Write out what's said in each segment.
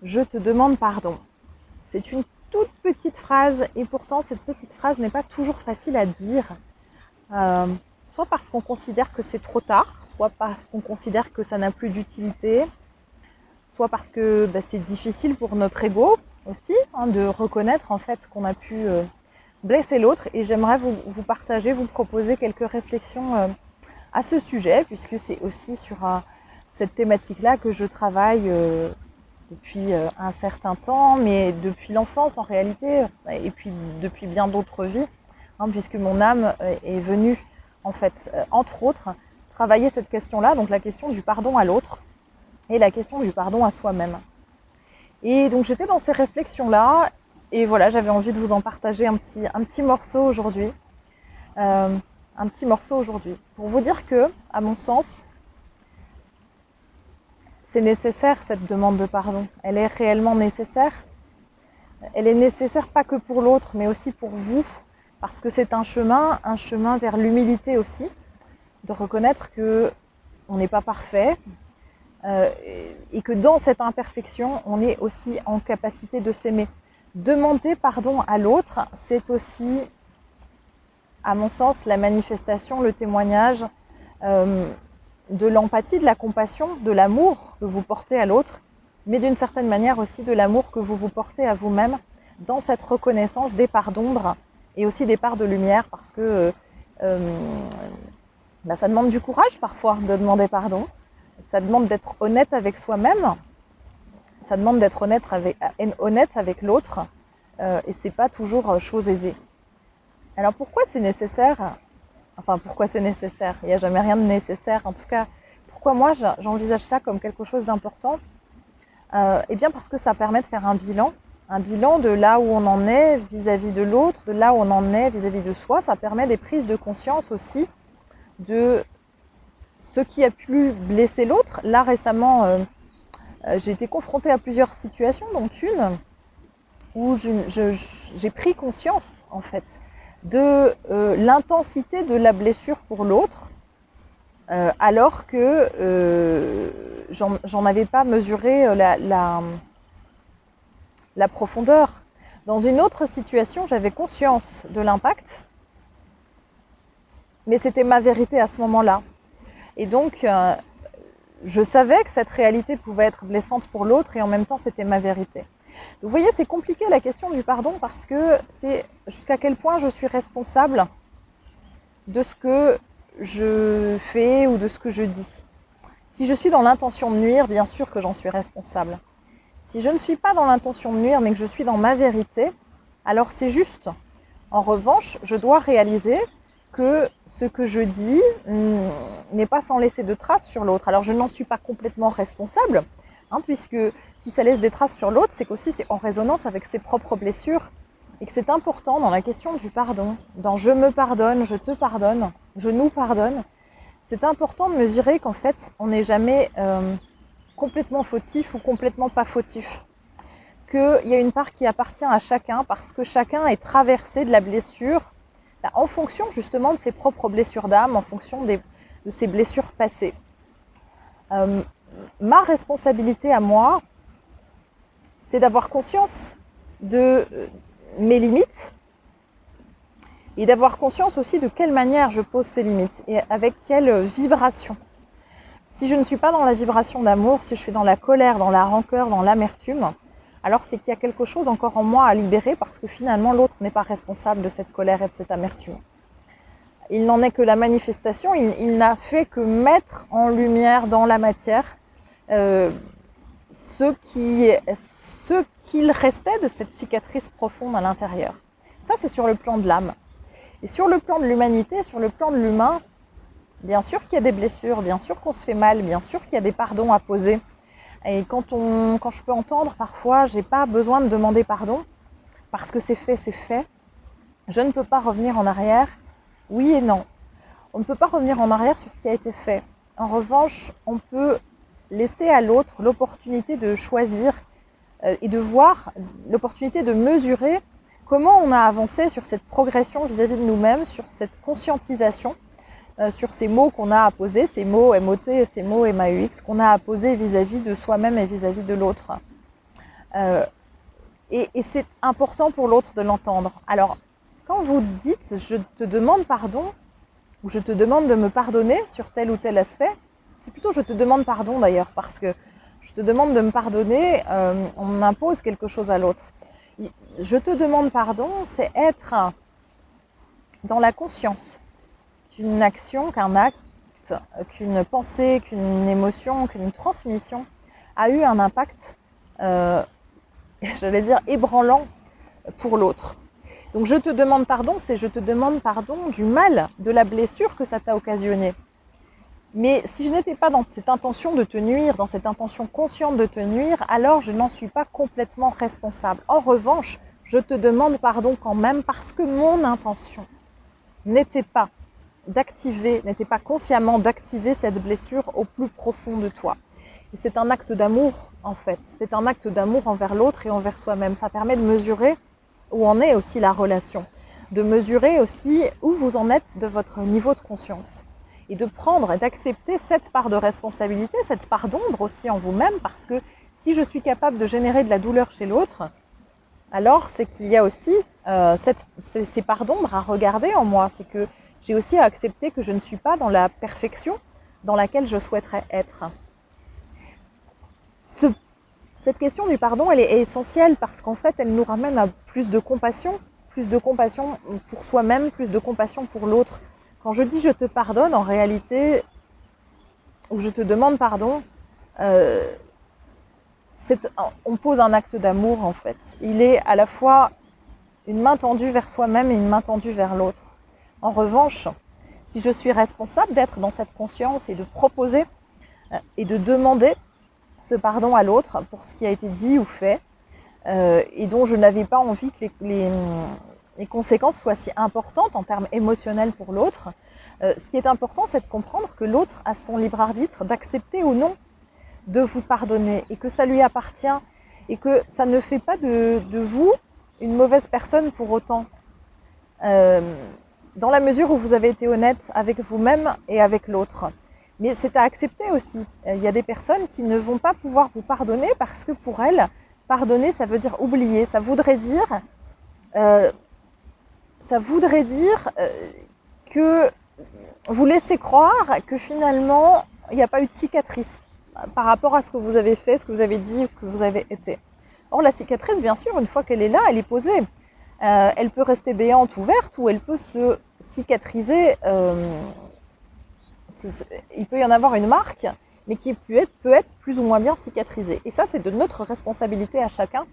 Je te demande pardon. C'est une toute petite phrase et pourtant cette petite phrase n'est pas toujours facile à dire. Soit parce qu'on considère que c'est trop tard, soit parce qu'on considère que ça n'a plus d'utilité, soit parce que c'est difficile pour notre ego aussi de reconnaître en fait qu'on a pu blesser l'autre. Et j'aimerais vous partager, vous proposer quelques réflexions à ce sujet, puisque c'est aussi sur cette thématique-là que je travaille depuis un certain temps, mais depuis l'enfance en réalité, et puis depuis bien d'autres vies, puisque mon âme est venue, en fait, entre autres, travailler cette question-là, donc la question du pardon à l'autre et la question du pardon à soi-même. Et donc j'étais dans ces réflexions-là, et voilà, j'avais envie de vous en partager un petit morceau aujourd'hui. Pour vous dire que, à mon sens, c'est nécessaire cette demande de pardon. Elle est réellement nécessaire. Elle est nécessaire pas que pour l'autre, mais aussi pour vous, parce que c'est un chemin vers l'humilité aussi, de reconnaître que on n'est pas parfait et que dans cette imperfection, on est aussi en capacité de s'aimer. Demander pardon à l'autre, c'est aussi, à mon sens, la manifestation, le témoignage de l'empathie, de la compassion, de l'amour que vous portez à l'autre, mais d'une certaine manière aussi de l'amour que vous vous portez à vous-même dans cette reconnaissance des parts d'ombre et aussi des parts de lumière, parce que ça demande du courage parfois de demander pardon, ça demande d'être honnête avec soi-même, ça demande d'être honnête avec l'autre, et c'est pas toujours chose aisée. Alors pourquoi c'est nécessaire ? Enfin, pourquoi c'est nécessaire ? Il n'y a jamais rien de nécessaire. En tout cas, pourquoi moi j'envisage ça comme quelque chose d'important ? Eh bien parce que ça permet de faire un bilan de là où on en est vis-à-vis de l'autre, de là où on en est vis-à-vis de soi. Ça permet des prises de conscience aussi de ce qui a pu blesser l'autre. Là récemment, j'ai été confrontée à plusieurs situations, dont une où j'ai pris conscience en fait de l'intensité de la blessure pour l'autre, alors que j'en avais pas mesuré la profondeur. Dans une autre situation, j'avais conscience de l'impact, mais c'était ma vérité à ce moment-là. Et donc, je savais que cette réalité pouvait être blessante pour l'autre et en même temps, c'était ma vérité. Donc, vous voyez, c'est compliqué la question du pardon parce que c'est jusqu'à quel point je suis responsable de ce que je fais ou de ce que je dis. Si je suis dans l'intention de nuire, bien sûr que j'en suis responsable. Si je ne suis pas dans l'intention de nuire, mais que je suis dans ma vérité, alors c'est juste. En revanche, je dois réaliser que ce que je dis n'est pas sans laisser de traces sur l'autre. Alors je n'en suis pas complètement responsable, puisque si ça laisse des traces sur l'autre, c'est qu'aussi c'est en résonance avec ses propres blessures et que c'est important dans la question du pardon, dans je me pardonne, je te pardonne, je nous pardonne. C'est important de mesurer qu'en fait, on n'est jamais complètement fautif ou complètement pas fautif. Qu'il y a une part qui appartient à chacun parce que chacun est traversé de la blessure en fonction justement de ses propres blessures d'âme, en fonction de ses blessures passées. Ma responsabilité à moi, c'est d'avoir conscience de mes limites et d'avoir conscience aussi de quelle manière je pose ces limites et avec quelle vibration. Si je ne suis pas dans la vibration d'amour, si je suis dans la colère, dans la rancœur, dans l'amertume, alors c'est qu'il y a quelque chose encore en moi à libérer parce que finalement l'autre n'est pas responsable de cette colère et de cette amertume. Il n'en est que la manifestation, il n'a fait que mettre en lumière dans la matière ce qu'il restait de cette cicatrice profonde à l'intérieur. Ça, c'est sur le plan de l'âme. Et sur le plan de l'humanité, sur le plan de l'humain, bien sûr qu'il y a des blessures, bien sûr qu'on se fait mal, bien sûr qu'il y a des pardons à poser. Et quand je peux entendre parfois, j'ai pas besoin de demander pardon, parce que c'est fait, je ne peux pas revenir en arrière, oui et non. On ne peut pas revenir en arrière sur ce qui a été fait. En revanche, on peut laisser à l'autre l'opportunité de choisir et de voir, l'opportunité de mesurer comment on a avancé sur cette progression vis-à-vis de nous-mêmes, sur cette conscientisation, sur ces mots qu'on a à poser, ces mots MOT et ces mots MAUX qu'on a à poser vis-à-vis de soi-même et vis-à-vis de l'autre. Et c'est important pour l'autre de l'entendre. Alors, quand vous dites « je te demande pardon » ou « je te demande de me pardonner sur tel ou tel aspect », c'est plutôt « je te demande pardon » d'ailleurs, parce que « je te demande de me pardonner », on impose quelque chose à l'autre. « Je te demande pardon », c'est être dans la conscience qu'une action, qu'un acte, qu'une pensée, qu'une émotion, qu'une transmission a eu un impact j'allais dire ébranlant pour l'autre. Donc je te demande pardon, c'est je te demande pardon du mal, de la blessure que ça t'a occasionné. Mais si je n'étais pas dans cette intention de te nuire, dans cette intention consciente de te nuire, alors je n'en suis pas complètement responsable. En revanche, je te demande pardon quand même parce que mon intention n'était pas d'activer, n'était pas consciemment d'activer cette blessure au plus profond de toi. Et c'est un acte d'amour, en fait. C'est un acte d'amour envers l'autre et envers soi-même. Ça permet de mesurer où en est aussi la relation, de mesurer aussi où vous en êtes de votre niveau de conscience et de prendre et d'accepter cette part de responsabilité, cette part d'ombre aussi en vous-même, parce que si je suis capable de générer de la douleur chez l'autre, alors c'est qu'il y a aussi ces parts d'ombre à regarder en moi. C'est que j'ai aussi à accepter que je ne suis pas dans la perfection dans laquelle je souhaiterais être. Cette question du pardon, elle est essentielle parce qu'en fait, elle nous ramène à plus de compassion pour soi-même, plus de compassion pour l'autre. Quand je dis je te pardonne, en réalité, ou je te demande pardon, on pose un acte d'amour en fait. Il est à la fois une main tendue vers soi-même et une main tendue vers l'autre. En revanche, si je suis responsable d'être dans cette conscience et de proposer et de demander ce pardon à l'autre pour ce qui a été dit ou fait et dont je n'avais pas envie que les conséquences soient si importantes en termes émotionnels pour l'autre. Ce qui est important, c'est de comprendre que l'autre a son libre arbitre d'accepter ou non de vous pardonner et que ça lui appartient et que ça ne fait pas de vous une mauvaise personne pour autant. Dans la mesure où vous avez été honnête avec vous-même et avec l'autre. Mais c'est à accepter aussi. Il y a des personnes qui ne vont pas pouvoir vous pardonner parce que pour elles, pardonner, ça veut dire oublier. Ça voudrait dire que vous laissez croire que finalement, il n'y a pas eu de cicatrice par rapport à ce que vous avez fait, ce que vous avez dit, ce que vous avez été. Or, la cicatrice, bien sûr, une fois qu'elle est là, elle est posée. Elle peut rester béante, ouverte, ou elle peut se cicatriser. Il peut y en avoir une marque, mais qui peut être plus ou moins bien cicatrisée. Et ça, c'est de notre responsabilité à chacun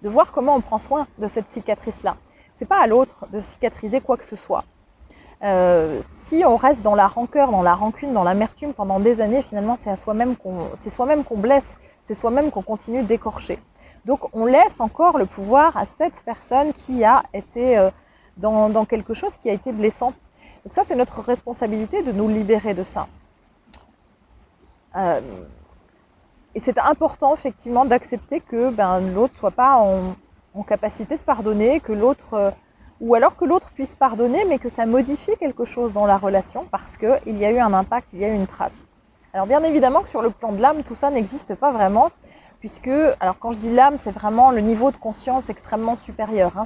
de voir comment on prend soin de cette cicatrice-là. C'est pas à l'autre de cicatriser quoi que ce soit. Si on reste dans la rancœur, dans la rancune, dans l'amertume pendant des années, finalement, c'est soi-même qu'on blesse, c'est soi-même qu'on continue d'écorcher. Donc, on laisse encore le pouvoir à cette personne qui a été dans quelque chose qui a été blessant. Donc ça, c'est notre responsabilité de nous libérer de ça. Et c'est important, effectivement, d'accepter que l'autre ne soit pas en capacité de pardonner, que l'autre, ou alors que l'autre puisse pardonner, mais que ça modifie quelque chose dans la relation parce qu'il y a eu un impact, il y a eu une trace. Alors bien évidemment que sur le plan de l'âme, tout ça n'existe pas vraiment, puisque, alors quand je dis l'âme, c'est vraiment le niveau de conscience extrêmement supérieur. Hein.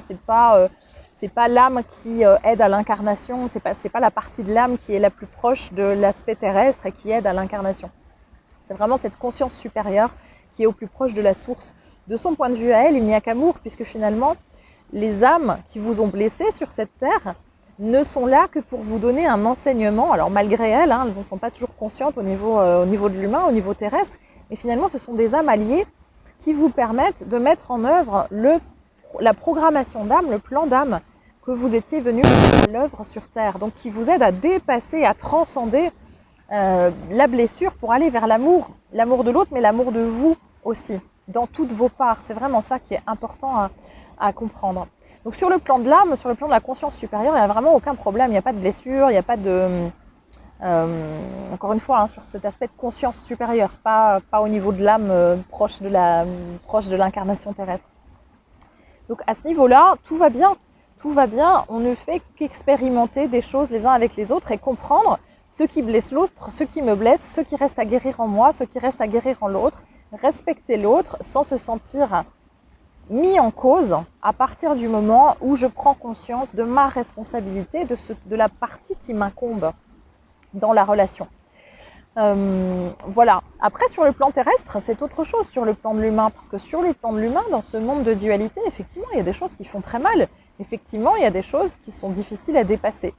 C'est pas l'âme qui aide à l'incarnation, c'est pas la partie de l'âme qui est la plus proche de l'aspect terrestre et qui aide à l'incarnation. C'est vraiment cette conscience supérieure qui est au plus proche de la source. De son point de vue à elle, il n'y a qu'amour, puisque finalement, les âmes qui vous ont blessé sur cette terre ne sont là que pour vous donner un enseignement. Alors malgré elles, elles ne sont pas toujours conscientes au niveau de l'humain, au niveau terrestre, mais finalement ce sont des âmes alliées qui vous permettent de mettre en œuvre la programmation d'âme, le plan d'âme que vous étiez venu à l'œuvre sur terre. Donc qui vous aide à dépasser, à transcender la blessure pour aller vers l'amour de l'autre, mais l'amour de vous aussi, dans toutes vos parts. C'est vraiment ça qui est important à comprendre. Donc sur le plan de l'âme, sur le plan de la conscience supérieure, il n'y a vraiment aucun problème, il n'y a pas de blessure, il n'y a pas de... encore une fois, sur cet aspect de conscience supérieure, pas au niveau de l'âme proche de l'incarnation terrestre. Donc à ce niveau-là, tout va bien, on ne fait qu'expérimenter des choses les uns avec les autres et comprendre ce qui blesse l'autre, ce qui me blesse, ce qui reste à guérir en moi, ce qui reste à guérir en l'autre, respecter l'autre sans se sentir mis en cause à partir du moment où je prends conscience de ma responsabilité, de la partie qui m'incombe dans la relation. Voilà. Après, sur le plan terrestre, c'est autre chose sur le plan de l'humain, parce que sur le plan de l'humain, dans ce monde de dualité, effectivement, il y a des choses qui font très mal. Effectivement, il y a des choses qui sont difficiles à dépasser.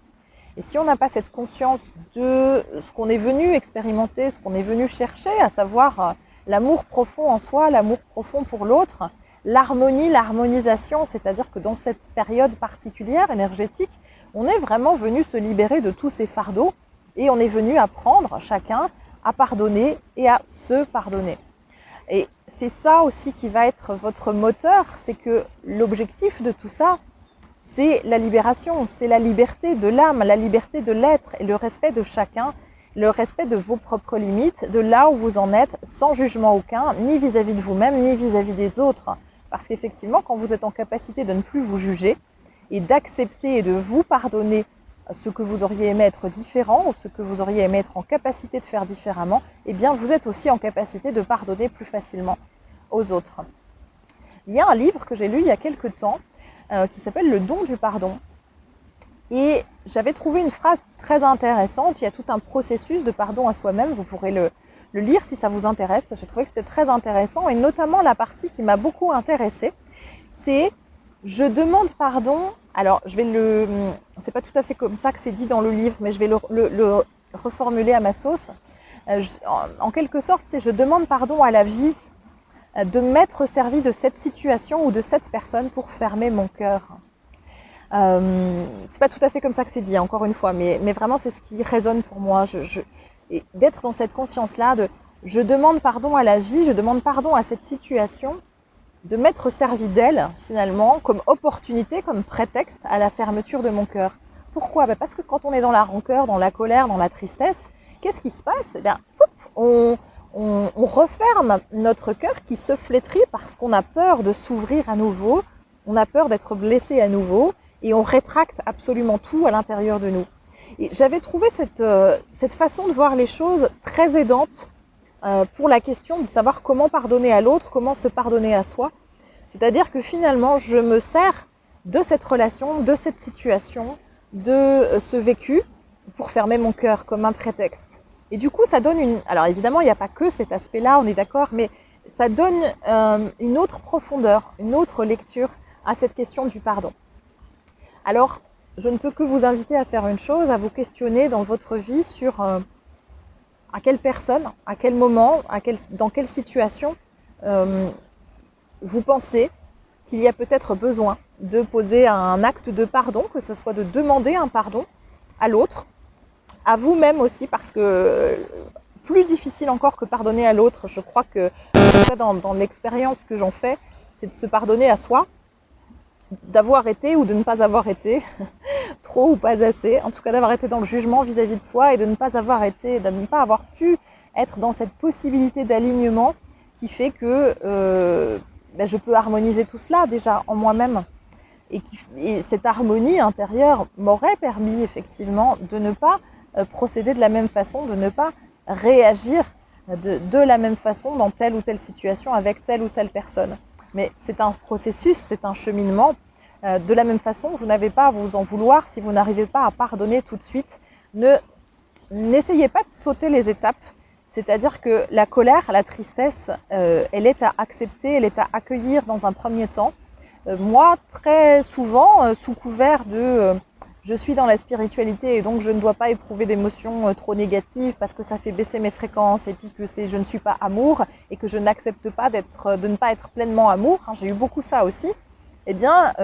Et si on n'a pas cette conscience de ce qu'on est venu expérimenter, ce qu'on est venu chercher, à savoir l'amour profond en soi, l'amour profond pour l'autre, l'harmonie, l'harmonisation, c'est-à-dire que dans cette période particulière énergétique, on est vraiment venu se libérer de tous ces fardeaux et on est venu apprendre chacun à pardonner et à se pardonner. Et c'est ça aussi qui va être votre moteur, c'est que l'objectif de tout ça, c'est la libération, c'est la liberté de l'âme, la liberté de l'être et le respect de chacun, le respect de vos propres limites, de là où vous en êtes, sans jugement aucun, ni vis-à-vis de vous-même, ni vis-à-vis des autres. Parce qu'effectivement, quand vous êtes en capacité de ne plus vous juger et d'accepter et de vous pardonner ce que vous auriez aimé être différent ou ce que vous auriez aimé être en capacité de faire différemment, eh bien vous êtes aussi en capacité de pardonner plus facilement aux autres. Il y a un livre que j'ai lu il y a quelques temps qui s'appelle « Le don du pardon ». Et j'avais trouvé une phrase très intéressante. Il y a tout un processus de pardon à soi-même. Vous pourrez le lire si ça vous intéresse. J'ai trouvé que c'était très intéressant. Et notamment la partie qui m'a beaucoup intéressée, c'est « Je demande pardon ». Alors, c'est pas tout à fait comme ça que c'est dit dans le livre, mais je vais le reformuler à ma sauce. En quelque sorte, c'est « Je demande pardon à la vie de m'être servi de cette situation ou de cette personne pour fermer mon cœur ». C'est pas tout à fait comme ça que c'est dit, encore une fois, mais vraiment c'est ce qui résonne pour moi. Et d'être dans cette conscience-là de je demande pardon à la vie, je demande pardon à cette situation, de m'être servi d'elle finalement comme opportunité, comme prétexte à la fermeture de mon cœur. Pourquoi ? Parce que quand on est dans la rancœur, dans la colère, dans la tristesse, qu'est-ce qui se passe ? Eh bien, on referme notre cœur qui se flétrit parce qu'on a peur de s'ouvrir à nouveau, on a peur d'être blessé à nouveau et on rétracte absolument tout à l'intérieur de nous. Et j'avais trouvé cette façon de voir les choses très aidante pour la question de savoir comment pardonner à l'autre, comment se pardonner à soi. C'est-à-dire que finalement, je me sers de cette relation, de cette situation, de ce vécu pour fermer mon cœur comme un prétexte. Et du coup, ça donne Alors évidemment, il n'y a pas que cet aspect-là, on est d'accord, mais ça donne une autre profondeur, une autre lecture à cette question du pardon. Alors, je ne peux que vous inviter à faire une chose, à vous questionner dans votre vie sur à quelle personne, à quel moment, dans quelle situation vous pensez qu'il y a peut-être besoin de poser un acte de pardon, que ce soit de demander un pardon à l'autre, à vous-même aussi, parce que plus difficile encore que pardonner à l'autre, je crois que dans l'expérience que j'en fais, c'est de se pardonner à soi, d'avoir été ou de ne pas avoir été, trop ou pas assez, en tout cas d'avoir été dans le jugement vis-à-vis de soi et de ne pas avoir pu être dans cette possibilité d'alignement qui fait que je peux harmoniser tout cela déjà en moi-même. Et cette harmonie intérieure m'aurait permis effectivement de ne pas procéder de la même façon, de ne pas réagir de la même façon dans telle ou telle situation avec telle ou telle personne. Mais c'est un processus, c'est un cheminement. De la même façon, vous n'avez pas à vous en vouloir si vous n'arrivez pas à pardonner tout de suite. N'essayez pas de sauter les étapes. C'est-à-dire que la colère, la tristesse, elle est à accepter, elle est à accueillir dans un premier temps. Moi, très souvent, sous couvert de je suis dans la spiritualité et donc je ne dois pas éprouver d'émotions trop négatives parce que ça fait baisser mes fréquences et puis que je ne suis pas amour et que je n'accepte pas de ne pas être pleinement amour. J'ai eu beaucoup ça aussi. Eh bien,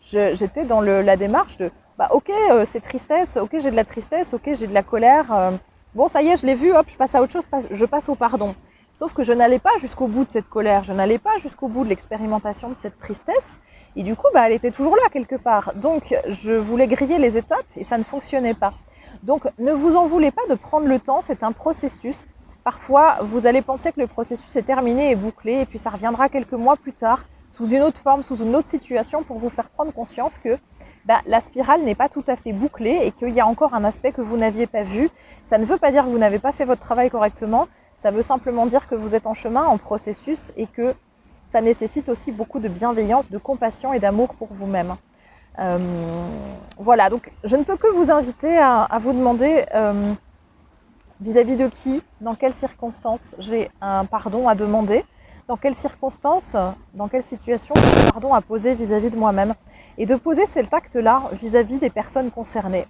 j'étais dans la démarche de ok, c'est tristesse, ok, j'ai de la tristesse, ok, j'ai de la colère. Bon, ça y est, je l'ai vu, hop, je passe à autre chose, je passe au pardon. Sauf que je n'allais pas jusqu'au bout de cette colère, je n'allais pas jusqu'au bout de l'expérimentation de cette tristesse. Et du coup, elle était toujours là quelque part. Donc, je voulais griller les étapes et ça ne fonctionnait pas. Donc, ne vous en voulez pas de prendre le temps, c'est un processus. Parfois, vous allez penser que le processus est terminé et bouclé et puis ça reviendra quelques mois plus tard, sous une autre forme, sous une autre situation pour vous faire prendre conscience que la spirale n'est pas tout à fait bouclée et qu'il y a encore un aspect que vous n'aviez pas vu. Ça ne veut pas dire que vous n'avez pas fait votre travail correctement. Ça veut simplement dire que vous êtes en chemin, en processus, et que ça nécessite aussi beaucoup de bienveillance, de compassion et d'amour pour vous-même. Voilà, donc je ne peux que vous inviter à vous demander vis-à-vis de qui, dans quelles circonstances j'ai un pardon à demander, dans quelles circonstances, dans quelle situation j'ai un pardon à poser vis-à-vis de moi-même. Et de poser cet acte-là vis-à-vis des personnes concernées.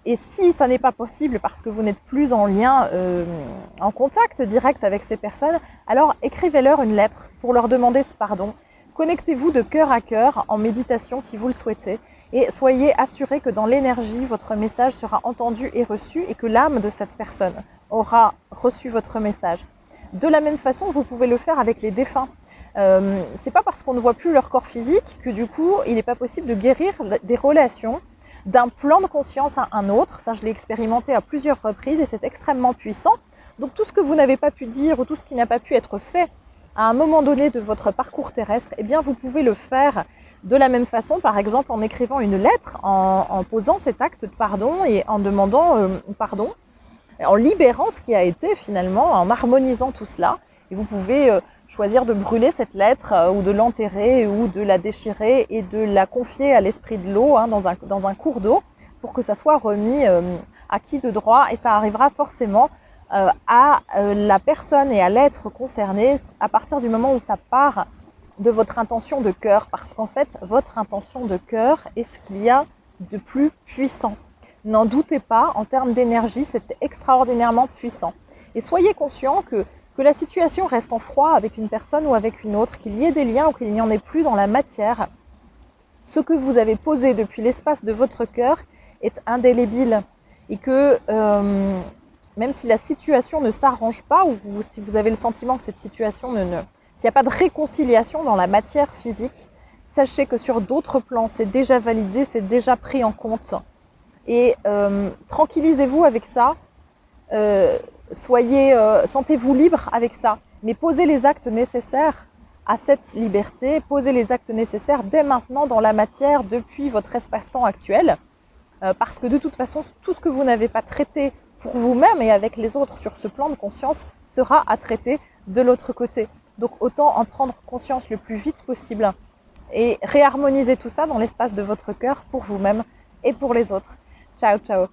Et si ça n'est pas possible parce que vous n'êtes plus en lien, en contact direct avec ces personnes, alors écrivez-leur une lettre pour leur demander ce pardon. Connectez-vous de cœur à cœur en méditation si vous le souhaitez et soyez assurés que dans l'énergie, votre message sera entendu et reçu et que l'âme de cette personne aura reçu votre message. De la même façon, vous pouvez le faire avec les défunts. C'est pas parce qu'on ne voit plus leur corps physique que du coup, il n'est pas possible de guérir des relations d'un plan de conscience à un autre. Ça, je l'ai expérimenté à plusieurs reprises et c'est extrêmement puissant. Donc tout ce que vous n'avez pas pu dire ou tout ce qui n'a pas pu être fait à un moment donné de votre parcours terrestre, eh bien vous pouvez le faire de la même façon, par exemple en écrivant une lettre, en posant cet acte de pardon et en demandant pardon, en libérant ce qui a été finalement, en harmonisant tout cela. Et vous pouvez choisir de brûler cette lettre ou de l'enterrer ou de la déchirer et de la confier à l'esprit de l'eau dans un cours d'eau pour que ça soit remis à qui de droit et ça arrivera forcément à la personne et à l'être concerné à partir du moment où ça part de votre intention de cœur parce qu'en fait votre intention de cœur est ce qu'il y a de plus puissant. N'en doutez pas, en termes d'énergie, c'est extraordinairement puissant. Et soyez conscient que la situation reste en froid avec une personne ou avec une autre, qu'il y ait des liens ou qu'il n'y en ait plus dans la matière, ce que vous avez posé depuis l'espace de votre cœur est indélébile. Et que même si la situation ne s'arrange pas, ou si vous avez le sentiment que cette situation s'il n'y a pas de réconciliation dans la matière physique, sachez que sur d'autres plans, c'est déjà validé, c'est déjà pris en compte. Et tranquillisez-vous avec ça. Sentez-vous libre avec ça, mais posez les actes nécessaires à cette liberté, posez les actes nécessaires dès maintenant dans la matière depuis votre espace-temps actuel, parce que de toute façon, tout ce que vous n'avez pas traité pour vous-même et avec les autres sur ce plan de conscience sera à traiter de l'autre côté. Donc autant en prendre conscience le plus vite possible et réharmoniser tout ça dans l'espace de votre cœur pour vous-même et pour les autres. Ciao, ciao.